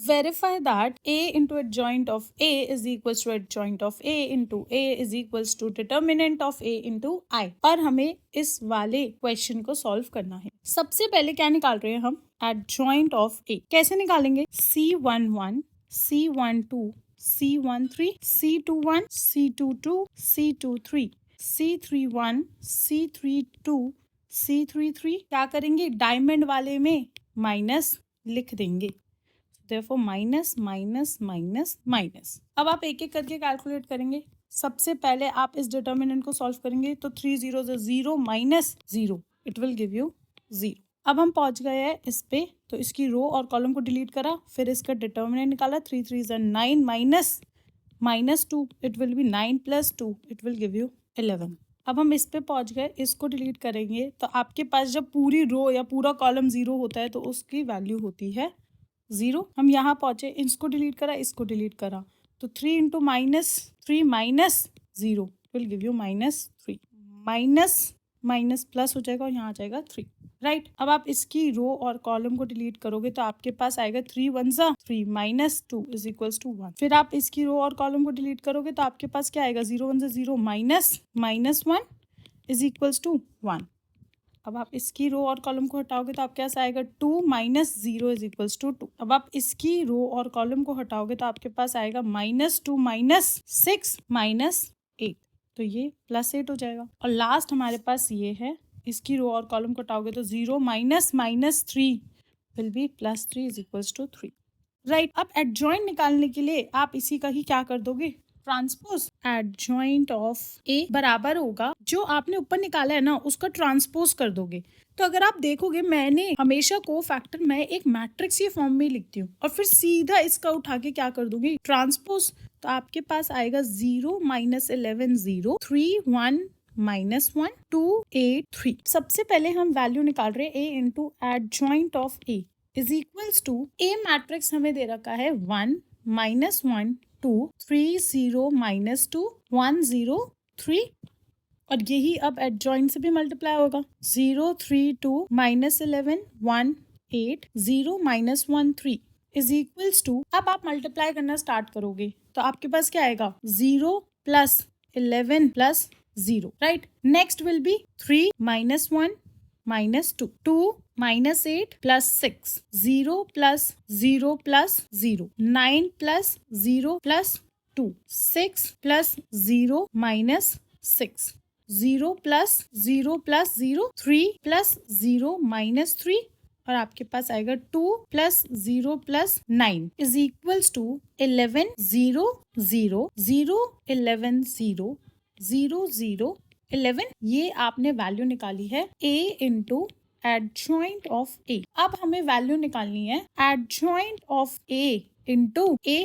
Verify that A into adjoint of A is equals to adjoint of A into A is equals to determinant of A into I। और हमें इस वाले question को solve करना है। सबसे पहले क्या निकाल रहे हैं हम? adjoint of A। कैसे निकालेंगे? C11, C12, C13, C21, C22, C23, C31, C32, C33। क्या करेंगे? डायमंड वाले में माइनस लिख देंगे। Therefore minus minus minus minus. अब आप एक एक करके कैलकुलेट करेंगे। सबसे पहले आप इस डिटर्मिनेंट को सॉल्व करेंगे तो 3 0 0 minus 0 it will give you 0। अब हम पहुंच गए हैं इस पे, तो इसकी रो और कॉलम को डिलीट करा, फिर इसका डिटर्मिनेंट निकाला। 3 3 9 minus minus 2 it will be 9 plus 2 it will give you 11। अब हम इस पे पहुंच गए, इसको डिलीट करेंगे तो आपके पास जब पूरी रो या पूरा कॉलम 0 होता है तो उसकी वैल्यू होती है 0। हम यहाँ पहुंचे, इसको डिलीट करा, इसको डिलीट करा, तो 3 into minus 3 minus 0 will give you -3। Minus minus plus हो जाएगा और यहाँ आ जाएगा 3, राइट। अब आप इसकी रो और कॉलम को डिलीट करोगे तो आपके पास आएगा 3 1 3 माइनस 2 इज इक्वल्स टू 1। फिर आप इसकी रो और कॉलम को डिलीट करोगे तो आपके पास क्या आएगा? 0 1 0 minus minus 1 is equals to 1। अब आप इसकी रो और कॉलम को हटाओगे तो आपके पास आएगा 2 माइनस 0 इज इक्वल्स टू 2। अब आप इसकी रो और कॉलम को हटाओगे तो आपके पास आएगा -2 माइनस 6 माइनस 8, तो ये +8 हो जाएगा। और लास्ट हमारे पास ये है, इसकी रो और कॉलम को हटाओगे तो 0 minus minus 3 will be +3 is equals to 3, right. अब एडजॉइंट निकालने के लिए आप इसी का ही क्या कर दोगे? ट्रांसपोज। एडजॉइंट ऑफ ए बराबर होगा जो आपने ऊपर निकाला है ना उसका ट्रांसपोज कर दोगे। तो अगर आप देखोगे मैंने हमेशा को फैक्टर मैं एक मैट्रिक्स ये फॉर्म में लिखती हूँ और फिर सीधा इसका उठा के क्या कर दूंगी? ट्रांसपोज। तो आपके पास आएगा 0 माइनस 11 0 3 1 -1 2 8 3। सबसे पहले हम वैल्यू निकाल रहे हैं A into adjoint of A is equals to A matrix हमें दे रखा है 1 -1 2 3 0 -2 1 0 3, और यही अब एडजॉइंट से भी मल्टीप्लाई होगा। 0 3 2 -11 1 8 0 -1 3 इज इक्वल्स टू, अब आप मल्टीप्लाई करना स्टार्ट करोगे तो आपके पास क्या आएगा? 0 plus 11 plus 0, right. Next will be 3 -1 -2 2 -8 plus 6 0 plus 0 plus 0 9 plus 0 plus 2 6 plus 0 minus 6 0 plus 0 plus 0 3 plus 0 minus 3, और आपके पास आएगा 2 plus 0 plus 9 is equals to 11 0 0 0 11 0 0 0 11। ये आपने वैल्यू निकाली है a इंटू एडजॉइंट ऑफ ए। अब हमें वैल्यू निकालनी है एडजॉइंट ऑफ ए इंटू ए।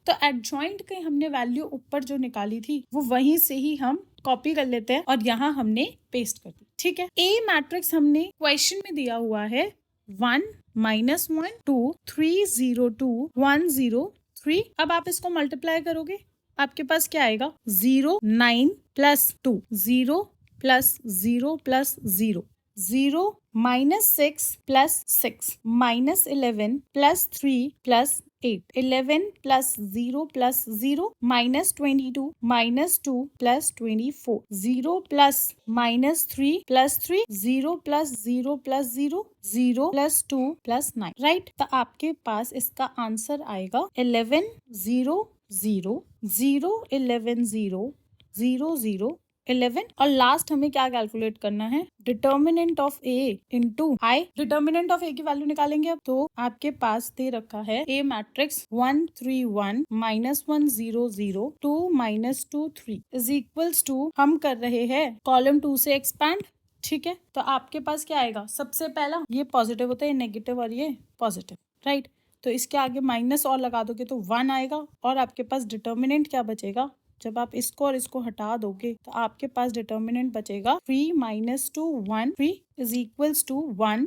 तो एडजॉइंट की हमने वैल्यू ऊपर जो निकाली थी वो वहीं से ही हम कॉपी कर लेते हैं और यहाँ हमने पेस्ट कर दी, ठीक है। ए मैट्रिक्स हमने क्वेश्चन में दिया हुआ है 1 -1 2 3 0 2 1 0 3। अब आप इसको मल्टीप्लाई करोगे आपके पास क्या आएगा? 0 9 plus 2 0 plus 0 plus 0 0 -6 plus 6 -11 plus 3 plus 8 11 plus 0 plus 0 -22 -2 plus 24 0 plus -3 plus 3 0 plus 0 plus 0 0 plus 2 plus 9, right. तो आपके पास इसका आंसर आएगा 11 0 0 0 11 0 0 0 11। और लास्ट हमें क्या कैलकुलेट करना है? Determinant of A into I. Determinant of A की वैल्यू निकालेंगे अब, तो आपके पास दे रखा है ए मैट्रिक्स 1 3 1 -1 0 0 2 -2 3 इज इक्वल्स टू, हम कर रहे हैं कॉलम 2 से एक्सपैंड, ठीक है। तो आपके पास क्या आएगा? सबसे पहला ये पॉजिटिव होता है, ये नेगेटिव और ये पॉजिटिव, राइट। तो इसके आगे माइनस और लगा दोगे तो 1 आएगा और आपके पास डिटर्मिनेंट क्या बचेगा? जब आप इसको और इसको हटा दोगे तो आपके पास डिटर्मिनेंट बचेगा 3 -2 1 3 is equals to 1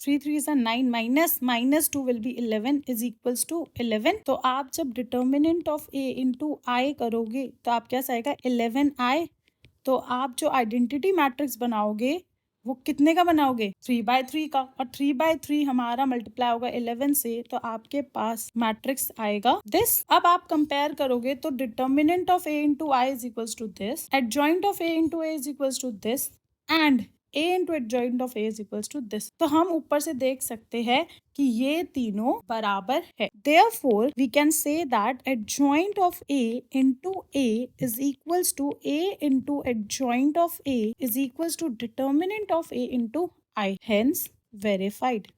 3 3 is 9 minus 2 will be 11 is equals to 11। तो आप जब determinant of A into I करोगे तो आप क्या आएगा? 11i। तो आप जो आइडेंटिटी मैट्रिक्स बनाओगे वो कितने का बनाओगे? 3/3 का। और 3/3 हमारा मल्टीप्लाई होगा 11 से, तो आपके पास मैट्रिक्स आएगा दिस। अब आप कंपेयर करोगे तो determinant of a into I is equals to this, adjoint of a into a is equals to this, and a into adjoint of a is equals to this. तो हम ऊपर से देख सकते हैं कि ये तीनों बराबर है। Therefore, we can say that adjoint of A into A is equals to A into adjoint of A is equals to determinant of A into I. Hence, verified.